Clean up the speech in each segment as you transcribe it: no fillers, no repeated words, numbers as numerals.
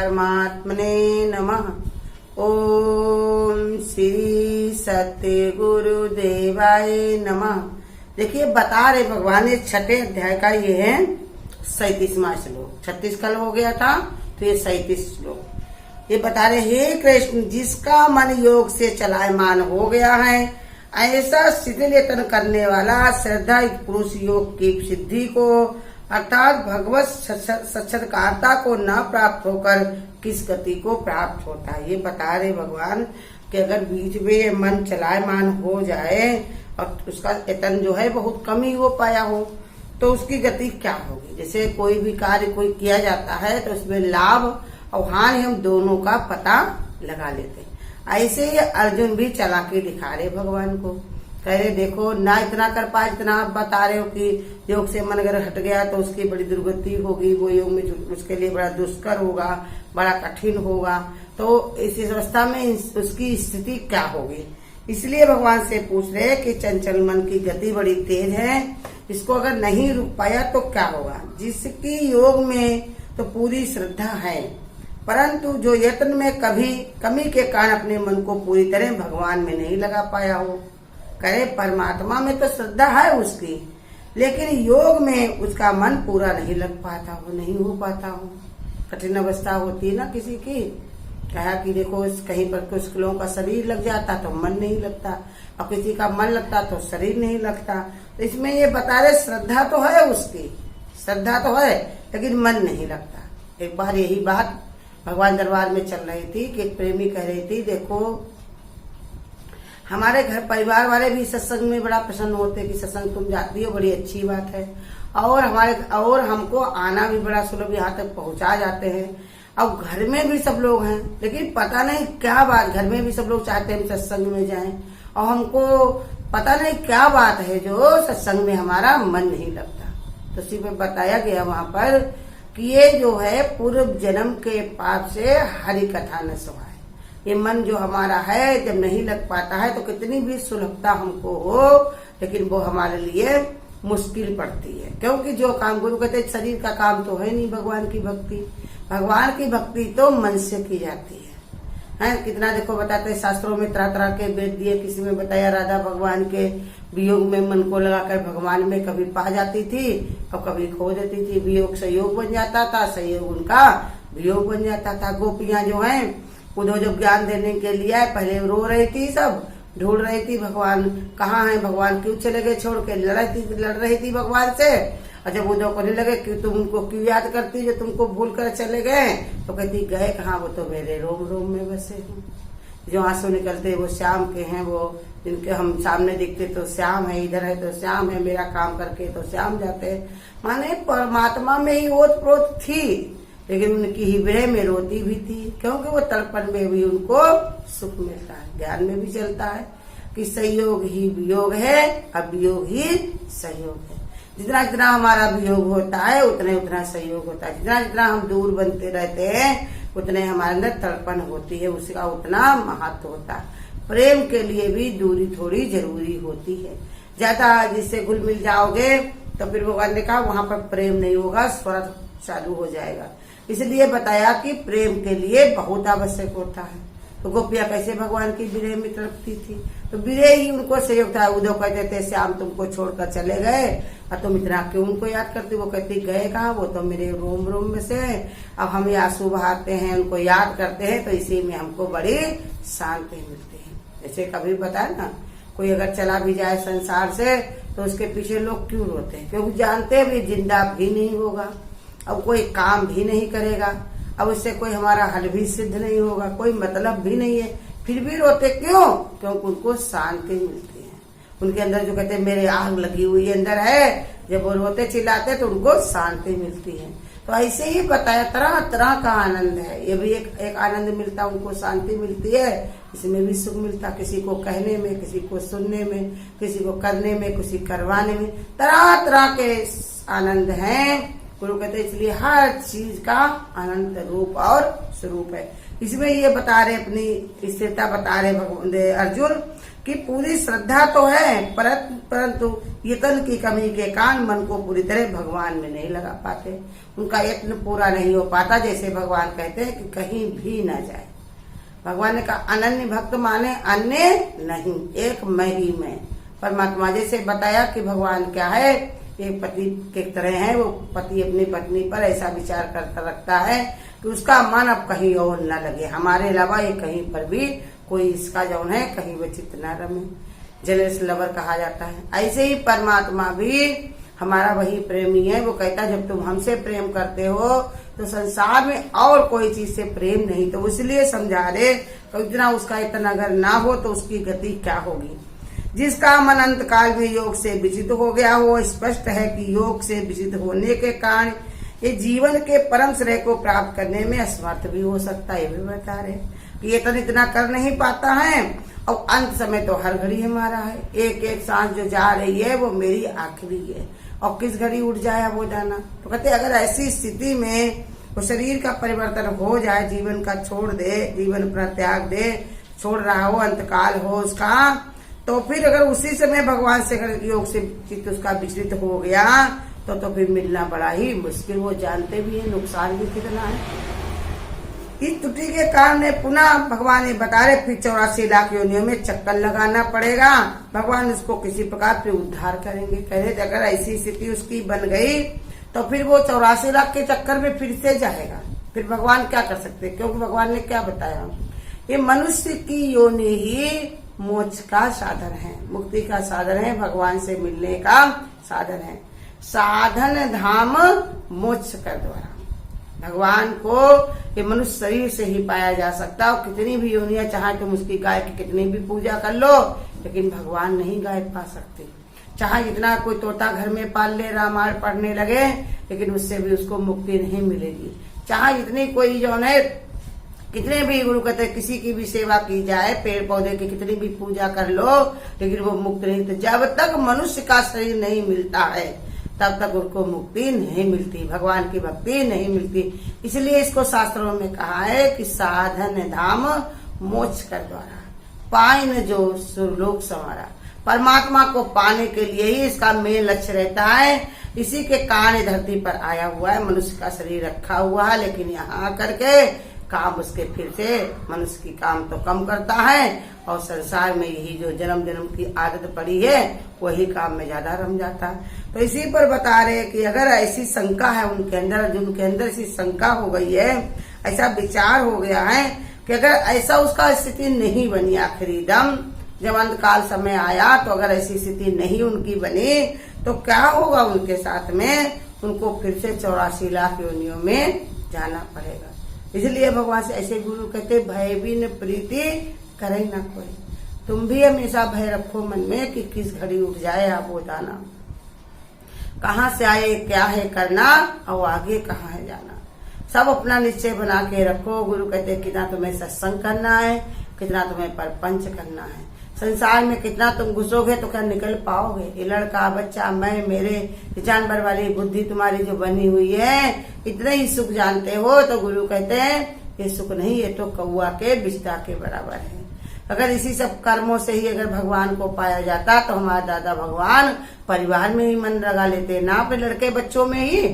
परमात्मने नमः। ओम श्री सत्य गुरुदेवाय नमः। देखिए बता रहे भगवान ने छठे अध्याय का ये है 37वां श्लोक। 36 कल हो गया था तो ये 37 श्लोक ये बता रहे, हे कृष्ण, जिसका मन योग से चलायमान हो गया है, ऐसा शिथिल यत्न करने वाला श्रद्धा पुरुष योग की सिद्धि को अर्थात भगवत साक्षात्कारता को न प्राप्त होकर किस गति को प्राप्त होता है। ये बता रहे भगवान कि अगर बीच में मन चलायमान हो जाए और उसका यत्न जो है बहुत कम ही हो पाया हो तो उसकी गति क्या होगी। जैसे कोई भी कार्य कोई किया जाता है तो उसमें लाभ और हानि हम दोनों का पता लगा लेते हैं। ऐसे ही अर्जुन भी चालाकी दिखा रहे भगवान को, कह रहे देखो ना इतना कर पाए जितना आप बता रहे हो कि योग से मन अगर हट गया तो उसकी बड़ी दुर्गति होगी, वो योग में उसके लिए बड़ा दुष्कर होगा, बड़ा कठिन होगा। तो इस अवस्था में उसकी स्थिति क्या होगी। इसलिए भगवान से पूछ रहे कि चंचल मन की गति बड़ी तेज है, इसको अगर नहीं रुक पाया तो क्या होगा। जिसकी योग में तो पूरी श्रद्धा है परंतु जो यत्न में कभी कमी के कारण अपने मन को पूरी तरह भगवान में नहीं लगा पाया हो। करे परमात्मा में तो श्रद्धा है उसकी, लेकिन योग में उसका मन पूरा नहीं लग पाता हो, नहीं हो पाता हो। कठिन अवस्था होती है ना किसी की, कहा कि देखो कहीं पर कुछ लोगों का शरीर लग जाता तो मन नहीं लगता और किसी का मन लगता तो शरीर नहीं लगता। तो इसमें ये बता रहे श्रद्धा तो है उसकी, श्रद्धा तो है लेकिन मन नहीं लगता। एक बार यही बात भगवान दरबार में चल रही थी कि एक प्रेमी कह रही थी, देखो हमारे घर परिवार वाले भी सत्संग में बड़ा प्रसन्न होते कि सत्संग तुम जाती हो, बड़ी अच्छी बात है, और हमको आना भी बड़ा सुलभ, यहाँ तक पहुंचा जाते हैं। अब घर में भी सब लोग हैं लेकिन पता नहीं क्या बात, घर में भी सब लोग चाहते हैं सत्संग में जाएं और हमको पता नहीं क्या बात है जो सत्संग में हमारा मन नहीं लगता। तो इसी में बताया गया वहां पर कि ये जो है पूर्व जन्म के पाप से हरि कथा न सुहाए। ये मन जो हमारा है जब नहीं लग पाता है तो कितनी भी सुलभता हमको हो लेकिन वो हमारे लिए मुश्किल पड़ती है, क्योंकि जो काम गुरु कहते शरीर का काम तो है नहीं भगवान की भक्ति। भगवान की भक्ति तो मन से की जाती है। कितना देखो बताते हैं शास्त्रों में तरह तरह के वेद दिए। किसी में बताया राधा भगवान के वियोग में मन को लगाकर भगवान में कभी पा जाती थी और कभी खो देती थी। वियोग संयोग बन जाता था, संयोग उनका वियोग बन जाता था। गोपियां जो हैं उधर जब ज्ञान देने के लिए आए पहले रो रही थी, सब ढूंढ रही थी भगवान कहाँ है, भगवान क्यों चले गए छोड़ के, लड़ रही थी भगवान से। और जब उधर कहने लगे कि तुम उनको क्यों याद करती जो तुमको भूल कर चले गए, तो कहती गए कहाँ, वो तो मेरे रोम रोम में बसे हैं। जो आंसू निकलते वो श्याम के हैं, वो जिनके हम सामने दिखते तो श्याम है, इधर है तो श्याम है, मेरा काम करके तो श्याम जाते हैं। माने परमात्मा में ही ओत प्रोत थी लेकिन उनकी हृदय में रोती भी थी, क्योंकि वो तड़पन में भी उनको सुख मिलता है। ज्ञान में भी चलता है कि संयोग ही वियोग है और वियोग ही सहयोग है। जितना जितना हमारा वियोग होता है उतना उतना सहयोग होता है। जितना जितना हम दूर बनते रहते हैं उतने हमारे अंदर तड़पन होती है, उसका उतना महत्व होता है। प्रेम के लिए भी दूरी थोड़ी जरूरी होती है। ज्यादा जिससे घुल मिल जाओगे तो फिर भगवान ने कहा वहां पर प्रेम नहीं होगा, स्वार्थ चालू हो जाएगा। इसलिए बताया कि प्रेम के लिए बहुत आवश्यक होता है। तो गोपियां कैसे भगवान की विरह में तड़पती थी, तो विरह ही उनको सहयोग था। उद्धव कहते थे श्याम तुमको छोड़कर चले गए और तुम इतना क्यों उनको याद करती। वो कहती गए कहाँ, वो तो मेरे रोम रोम में से। अब हम आंसू बहाते हैं, उनको याद करते हैं तो इसी में हमको बड़ी शांति मिलती है। जैसे कभी बताए ना, कोई अगर चला भी जाए संसार से तो उसके पीछे लोग क्यों रोते हैं, क्योंकि जानते भी जिंदा भी नहीं होगा, अब कोई काम भी नहीं करेगा, अब उससे कोई हमारा हल भी सिद्ध नहीं होगा, कोई मतलब भी नहीं है, फिर भी रोते क्यों, क्योंकि उनको शांति मिलती है। उनके अंदर जो कहते हैं मेरे आग लगी हुई अंदर है, जब वो रोते चिल्लाते तो उनको शांति मिलती है। तो ऐसे ही बताया तरह तरह का आनंद है। ये भी एक आनंद मिलता, उनको शांति मिलती है, इसमें भी सुख मिलता। किसी को कहने में, किसी को सुनने में, किसी को करने में, किसी करवाने में, तरह तरह के आनंद हैं। गुरु कहते इसलिए हर चीज का अनंत रूप और स्वरूप है। इसमें ये बता रहे अपनी स्थिरता बता रहे भगवान अर्जुन कि पूरी श्रद्धा तो है, परंतु यत्न की कमी के कारण मन को पूरी तरह भगवान में नहीं लगा पाते। उनका यत्न पूरा नहीं हो पाता। जैसे भगवान कहते हैं कि कहीं भी ना जाए। भगवान ने कहा अनन्य भक्त माने अन्य नहीं, एक मैं ही मैं। परमात्मा जैसे बताया कि भगवान क्या है, एक पति के तरह है। वो पति अपनी पत्नी पर ऐसा विचार करता रखता है कि उसका मन अब कहीं और न लगे, हमारे अलावा ये कहीं पर भी कोई इसका जौन है कहीं वो चित्त न रमे। जेलस लवर कहा जाता है। ऐसे ही परमात्मा भी हमारा वही प्रेमी है। वो कहता है जब तुम हमसे प्रेम करते हो तो संसार में और कोई चीज से प्रेम नहीं। तो इसलिए समझा दे तो इतना उसका इतना अगर ना हो तो उसकी गति क्या होगी। जिसका मन अंत काल में योग से विचित हो गया हो, स्पष्ट है कि योग से विचित होने के कारण ये जीवन के परम श्रेय को प्राप्त करने में असमर्थ भी हो सकता है। ये भी बता रहे कि ये तो इतना कर नहीं पाता है और अंत समय तो हर घड़ी हमारा है। एक एक सांस जो जा रही है वो मेरी आखिरी है और किस घड़ी उठ जाए वो जाना। तो कहते अगर ऐसी स्थिति में वो शरीर का परिवर्तन हो जाए, जीवन का छोड़ दे, जीवन अपना त्याग दे, छोड़ रहा हो, अंतकाल हो उसका, तो फिर अगर उसी समय भगवान से अगर योग से चित्त उसका विचलित हो गया तो फिर मिलना बड़ा ही मुश्किल। वो जानते भी है नुकसान भी कितना है। इस त्रुटि के कारण पुनः भगवान ने बता रहे फिर 84 लाख योनियों में चक्कर लगाना पड़ेगा। भगवान उसको किसी प्रकार फिर उद्धार करेंगे। कह रहे अगर ऐसी स्थिति उसकी बन गई तो फिर वो 84 लाख के चक्कर में फिर से जाएगा। फिर भगवान क्या कर सकते, क्योंकि भगवान ने क्या बताया, ये मनुष्य की योनि ही मोक्ष का साधन है, मुक्ति का साधन है, भगवान से मिलने का साधन है। साधन धाम मोक्ष कर द्वारा भगवान को ये मनुष्य शरीर से ही पाया जा सकता है। कितनी भी योनियां चाहे तुम उसकी गाय की कितनी भी पूजा कर लो, लेकिन भगवान नहीं गाय पा सकते। चाहे जितना कोई तोता घर में पाल ले, रामायण पढ़ने लगे, लेकिन उससे भी उसको मुक्ति नहीं मिलेगी। चाहे जितनी कोई जो है कितने भी गुरु कहते किसी की भी सेवा की जाए, पेड़ पौधे की कितनी भी पूजा कर लो, लेकिन वो मुक्त नहीं। तो जब तक मनुष्य का शरीर नहीं मिलता है तब तक उनको मुक्ति नहीं मिलती, भगवान की भक्ति नहीं मिलती। इसलिए इसको शास्त्रों में कहा है कि साधन धाम मोक्ष कर द्वारा पाए न जो सुरलोक संवारा। परमात्मा को पाने के लिए ही इसका मेन लक्ष्य रहता है। इसी के कारण धरती पर आया हुआ है, मनुष्य का शरीर रखा हुआ है, लेकिन यहाँ आकर के काम उसके फिर से मनुष्य की काम तो कम करता है और संसार में यही जो जन्म जन्म की आदत पड़ी है वही काम में ज्यादा रम जाता है। तो इसी पर बता रहे कि अगर ऐसी शंका है उनके अंदर, जो उनके अंदर ऐसी शंका हो गई है, ऐसा विचार हो गया है कि अगर ऐसा उसका स्थिति नहीं बनी आखिरी दम, जब अंत काल समय आया तो अगर ऐसी स्थिति नहीं उनकी बनी तो क्या होगा उनके साथ में, उनको फिर से 84 लाख योनियों में जाना पड़ेगा। इसलिए भगवान से ऐसे गुरु कहते भय भी न प्रीति करे ना कोई। तुम भी हमेशा भय रखो मन में कि किस घड़ी उठ जाए आप वो जाना, कहाँ से आए क्या है करना और आगे कहाँ है जाना। सब अपना निश्चय बना के रखो। गुरु कहते कितना तुम्हें सत्संग करना है, कितना तुम्हें परपंच करना है। संसार में कितना तुम घुसोगे तो क्या निकल पाओगे। ये लड़का बच्चा मैं मेरे जानवर वाली बुद्धि तुम्हारी जो बनी हुई है, इतने ही सुख जानते हो। तो गुरु कहते हैं ये सुख नहीं, ये तो कौआ के बिस्टा के बराबर है। अगर इसी सब कर्मों से ही अगर भगवान को पाया जाता तो हमारे दादा भगवान परिवार में ही मन लगा लेते, ना अपने लड़के बच्चों में ही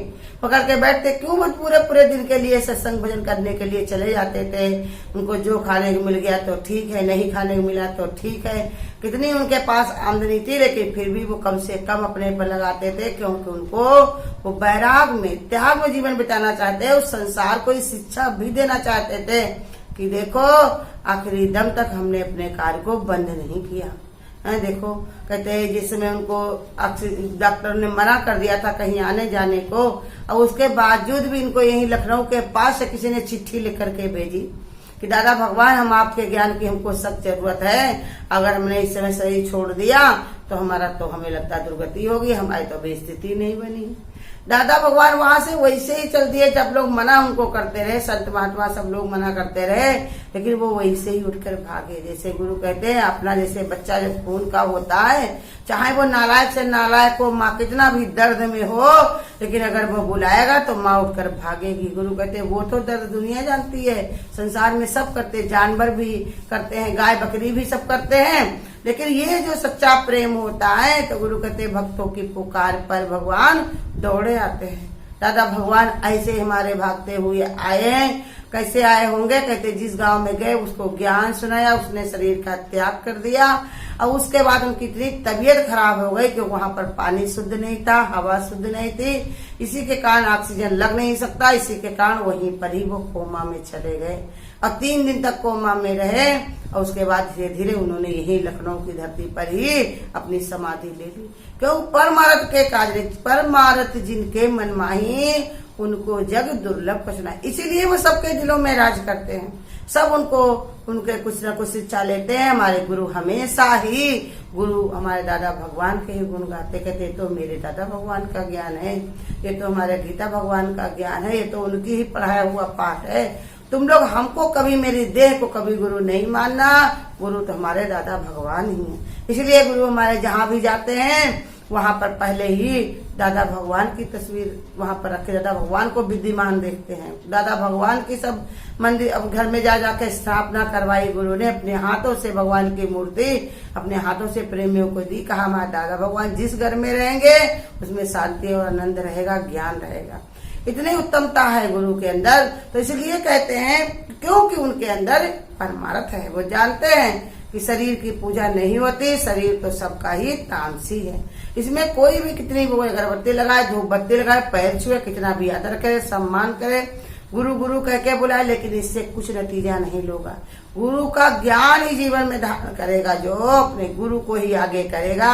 पकड़ के बैठते। क्यों मत पूरे पूरे दिन के लिए सत्संग भजन करने के लिए चले जाते थे। उनको जो खाने को मिल गया तो ठीक है, नहीं खाने को मिला तो ठीक है। कितनी उनके पास आमदनी थी, लेकिन फिर भी वो कम से कम अपने पर लगाते थे, क्योंकि उनको वो बैराग में त्याग में जीवन बिताना चाहते, उस संसार को शिक्षा भी देना चाहते थे कि देखो आखिरी दम तक हमने अपने कार्य को बंद नहीं किया है। देखो कहते हैं जिस समय उनको डॉक्टर ने मना कर दिया था कहीं आने जाने को, और उसके बावजूद भी इनको यहीं लखनऊ के पास से किसी ने चिट्ठी लिख करके भेजी कि दादा भगवान हम आपके ज्ञान की हमको सख्त जरूरत है। अगर हमने इस समय शरीर छोड़ दिया तो हमें लगता है दुर्गति होगी, हमारी तो अभी स्थिति नहीं बनी। दादा भगवान वहां से वैसे ही चल दिए, जब लोग मना उनको करते रहे, संत महात्मा सब लोग मना करते रहे, लेकिन वो वैसे ही उठकर भागे। जैसे गुरु कहते हैं अपना जैसे बच्चा जब खून का होता है, चाहे वो नालायक से नालायक हो, माँ कितना भी दर्द में हो, लेकिन अगर वो बुलाएगा तो माँ उठकर भागेगी। गुरु कहते हैं वो तो दर्द दुनिया जानती है, संसार में सब करते, जानवर भी करते हैं, गाय बकरी भी सब करते हैं, लेकिन ये जो सच्चा प्रेम होता है तो गुरु कहते भक्तों की पुकार पर भगवान दौड़े आते हैं। दादा भगवान ऐसे हमारे भागते हुए आए हैं। कैसे आए होंगे? कहते जिस गांव में गए उसको ज्ञान सुनाया, उसने शरीर का त्याग कर दिया और उसके बाद उनकी इतनी तबीयत खराब हो गई कि वहां पर पानी शुद्ध नहीं था, हवा शुद्ध नहीं थी, इसी के कारण ऑक्सीजन लग नहीं सकता, इसी के कारण वहीं पर ही वो कोमा में चले गए और 3 दिन तक कोमा में रहे और उसके बाद धीरे धीरे उन्होंने यही लखनऊ की धरती पर ही अपनी समाधि ले ली। क्यों? परमारथ के कार्य, परमारथ जिनके मन माही उनको जग दुर्लभ पछना, इसीलिए वो सबके दिलों में राज करते हैं। सब उनको उनके कुछ न कुछ शिक्षा लेते हैं। हमारे गुरु हमेशा ही गुरु हमारे दादा भगवान के ही गुण गाते, कहते तो मेरे दादा भगवान का ज्ञान है, ये तो हमारे गीता भगवान का ज्ञान है, ये तो उनकी ही पढ़ाया हुआ पाठ है। तुम लोग हमको कभी, मेरी देह को कभी गुरु नहीं मानना, गुरु तो हमारे दादा भगवान ही है। इसलिए गुरु हमारे जहाँ भी जाते हैं वहां पर पहले ही दादा भगवान की तस्वीर वहां पर रखे, दादा भगवान को विद्यमान देखते हैं। दादा भगवान की सब मंदिर अब घर में जा जाकर स्थापना करवाई गुरु ने, अपने हाथों से भगवान की मूर्ति अपने हाथों से प्रेमियों को दी। कहा हमारे दादा भगवान जिस घर में रहेंगे उसमें शांति और आनंद रहेगा, ज्ञान रहेगा। इतनी उत्तमता है गुरु के अंदर, तो इसलिए कहते हैं क्योंकि उनके अंदर परमार्थ है। वो जानते हैं कि शरीर की पूजा नहीं होती, शरीर तो सबका ही तामसी है। इसमें कोई भी कितनी भी अगरबत्ती लगाए, धूप बत्ती लगाए, पैर छुए, कितना भी आदर करे, सम्मान करे, गुरु गुरु कह के बुलाए, लेकिन इससे कुछ नतीजा नहीं होगा। गुरु का ज्ञान ही जीवन में धारण करेगा, जो अपने गुरु को ही आगे करेगा,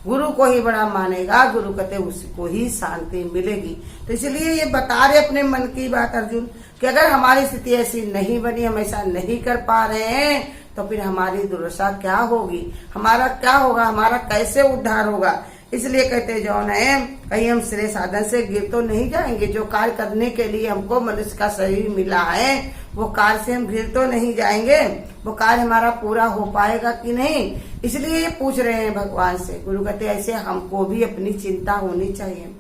गुरु को ही बड़ा मानेगा, गुरु कहते उसको ही शांति मिलेगी। तो इसलिए ये बता रहे अपने मन की बात अर्जुन कि अगर हमारी स्थिति ऐसी नहीं बनी, हम ऐसा नहीं कर पा रहे हैं, तो फिर हमारी दुर्दशा क्या होगी, हमारा क्या होगा, हमारा कैसे उद्धार होगा। इसलिए कहते जौन है कहीं हम श्रेय साधन से गिर तो नहीं जाएंगे। जो कार्य करने के लिए हमको मनुष्य का शरीर मिला है वो कार्य से हम गिर तो नहीं जाएंगे, वो कार्य हमारा पूरा हो पाएगा कि नहीं। इसलिए ये पूछ रहे हैं भगवान से। गुरु कहते ऐसे हमको भी अपनी चिंता होनी चाहिए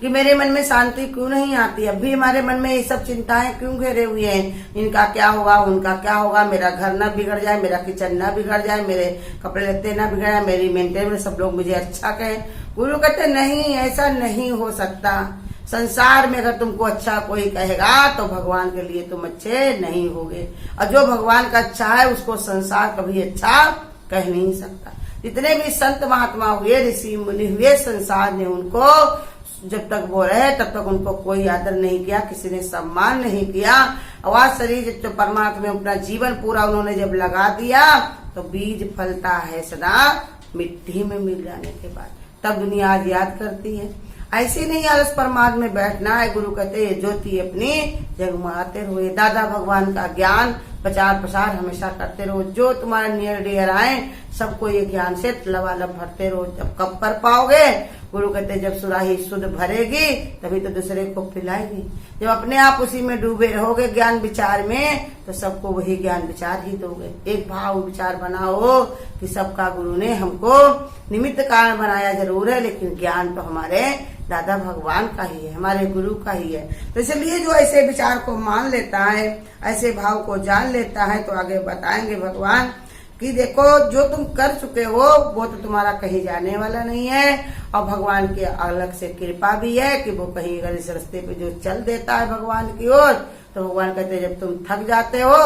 कि मेरे मन में शांति क्यों नहीं आती, अब भी हमारे मन में ये सब चिंताएं क्यों घेरे हुए हैं। इनका क्या होगा, उनका क्या होगा, मेरा घर ना बिगड़ जाए, मेरा किचन ना बिगड़ जाए, मेरे कपड़े लत्ते ना बिगड़ जाए, मेरी मेंटेन सब लोग मुझे अच्छा कहें। गुरु कहते नहीं, ऐसा नहीं हो सकता। संसार में अगर तुमको अच्छा कोई कहेगा तो भगवान के लिए तुम अच्छे नहीं होगे, और जो भगवान का अच्छा है उसको संसार कभी अच्छा कह नहीं सकता। जितने भी संत महात्मा हुए, ऋषि मुनि हुए, संसार ने उनको जब तक वो रहे तब तक उनको कोई आदर नहीं किया, किसी ने सम्मान नहीं किया। और शरीर जो परमात्मा में अपना जीवन पूरा उन्होंने जब लगा दिया तो बीज फलता है सदा मिट्टी में मिल जाने के बाद, तब दुनिया आज याद करती है। ऐसे नहीं आलस परमात्मा में बैठना है। गुरु कहते हैं ज्योति अपनी जगमगाते रहो। दादा भगवान का ज्ञान प्रचार प्रसार हमेशा करते रहो। जो तुम्हारे नियर डियर आए सबको ये ज्ञान से लबालब भरते रहो। जब कब कर पाओगे? गुरु कहते जब सुराही शुद्ध भरेगी तभी तो दूसरे को पिलाएगी। जब अपने आप उसी में डूबे रहोगे ज्ञान विचार में तो सबको वही ज्ञान विचार ही दोगे। एक भाव विचार बनाओ कि सबका गुरु ने हमको निमित्त कारण बनाया जरूर है, लेकिन ज्ञान तो हमारे दादा भगवान का ही है, हमारे गुरु का ही है। तो इसलिए जो ऐसे विचार को मान लेता है, ऐसे भाव को जान लेता है, तो आगे बताएंगे भगवान कि देखो जो तुम कर चुके हो वो तो तुम्हारा कहीं जाने वाला नहीं है, और भगवान की अलग से कृपा भी है कि वो कहीं अगर इस रास्ते पे जो चल देता है भगवान की ओर, तो भगवान कहते हैं जब तुम थक जाते हो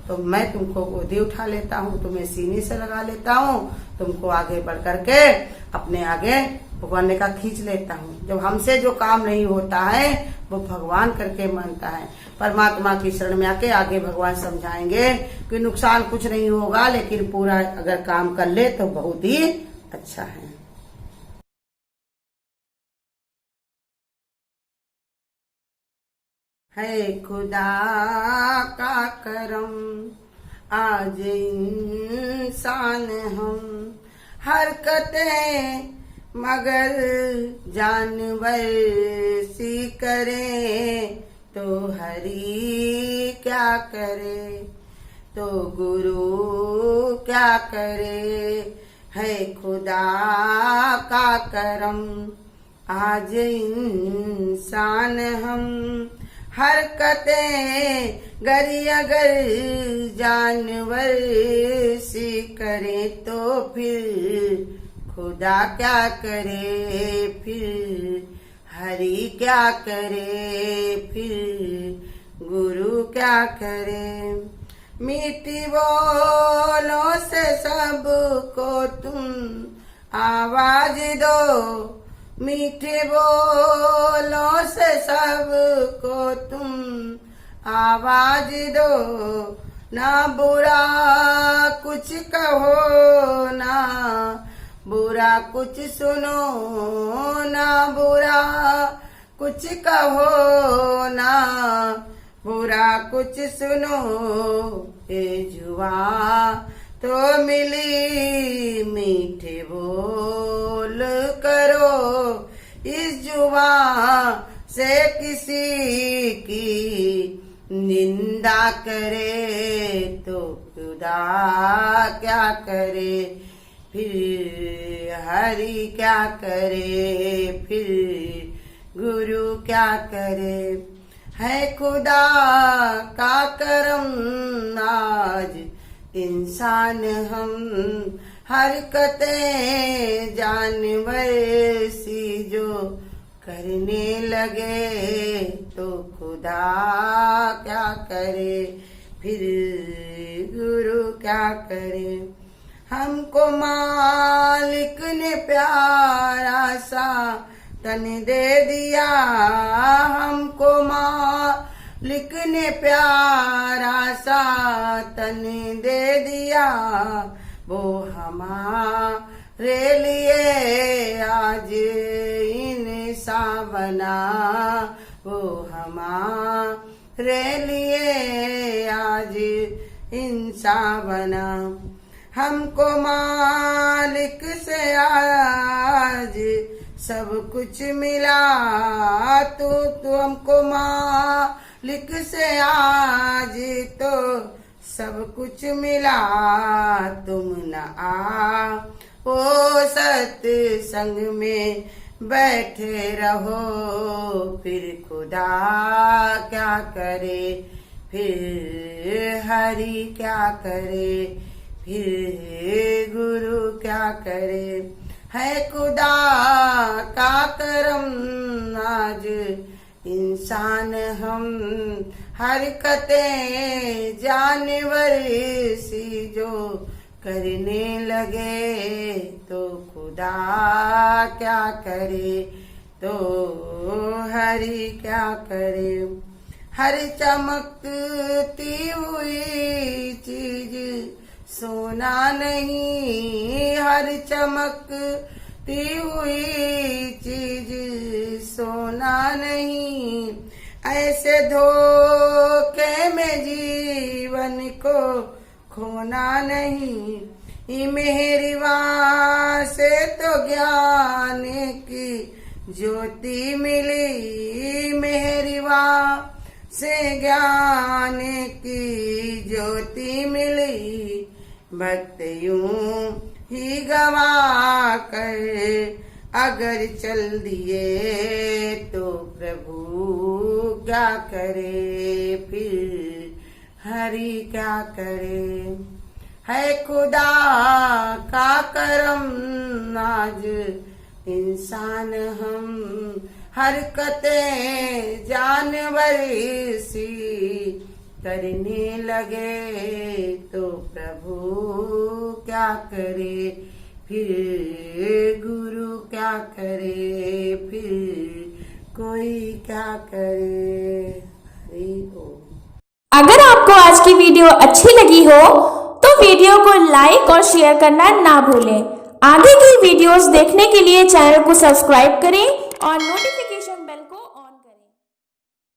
तो मैं तुमको गोदी उठा लेता हूँ, तुम्हें सीने से लगा लेता हूँ, तुमको आगे बढ़ करके अपने आगे भगवान ने कहा खींच लेता हूँ। जब हमसे जो काम नहीं होता है वो भगवान करके मानता है। परमात्मा की शरण में आके आगे भगवान समझाएंगे कि नुकसान कुछ नहीं होगा, लेकिन पूरा अगर काम कर ले तो बहुत ही अच्छा है। है खुदा का करम आज इंसान हम, हरकतें मगर जानवर सी करे, तो हरि क्या करे तो गुरु क्या करे। है खुदा का करम आज इंसान हम, हरकतें गरी अगर जानवर सी करे तो फिर खुदा क्या करे, फिर हरि क्या करे, फिर गुरु क्या करे। मीठी बोलों से सबको तुम आवाज दो, मीठे बोलों से सबको तुम आवाज दो। ना बुरा कुछ कहो, ना बुरा कुछ सुनो, ना बुरा कुछ कहो, ना बुरा कुछ सुनो। ये जुआ तो मिली मीठे बोल करो, इस जुआ से किसी की निंदा करे तो खुदा क्या करे, फिर हरि क्या करे, फिर गुरु क्या करे। है खुदा का करम आज इंसान हम, हरकतें जानवर सी जो करने लगे तो खुदा क्या करे, फिर गुरु क्या करे। हमको मालिक ने प्यारा सा तन दे दिया, हमको मालिक ने प्यारा सा तन दे दिया। वो हमारे लिए आज इंसान बना, वो हमारे लिए आज इंसान बना। हमको मालिक से आज सब कुछ मिला, तो हमको मालिक से आज तो सब कुछ मिला। तुम न आओ सत्संग में बैठे रहो, फिर खुदा क्या करे, फिर हरि क्या करे, फिर गुरु क्या करे। है खुदा का करम आज इंसान हम, हरकतें जानवर सी जो करने लगे तो खुदा क्या करे, तो हरि क्या करे। हर चमकती हुई चीज सोना नहीं, हर चमकती हुई चीज सोना नहीं। ऐसे धोखे में जीवन को खोना नहीं। मेहरवा से तो ज्ञान की ज्योति मिली, मेहरवा से ज्ञान की ज्योति मिली। भक्त यूं ही गवा कर अगर चल दिए तो प्रभु क्या करे, फिर हरि क्या करे। है खुदा का करम आज इंसान हम, हरकतें जानवर सी करने लगे तो प्रभु क्या करे, फिर गुरु क्या करे, फिर कोई क्या करे। हरि ओम। अगर आपको आज की वीडियो अच्छी लगी हो तो वीडियो को लाइक और शेयर करना ना भूलें। आगे की वीडियोस देखने के लिए चैनल को सब्सक्राइब करें और नोटिफिकेशन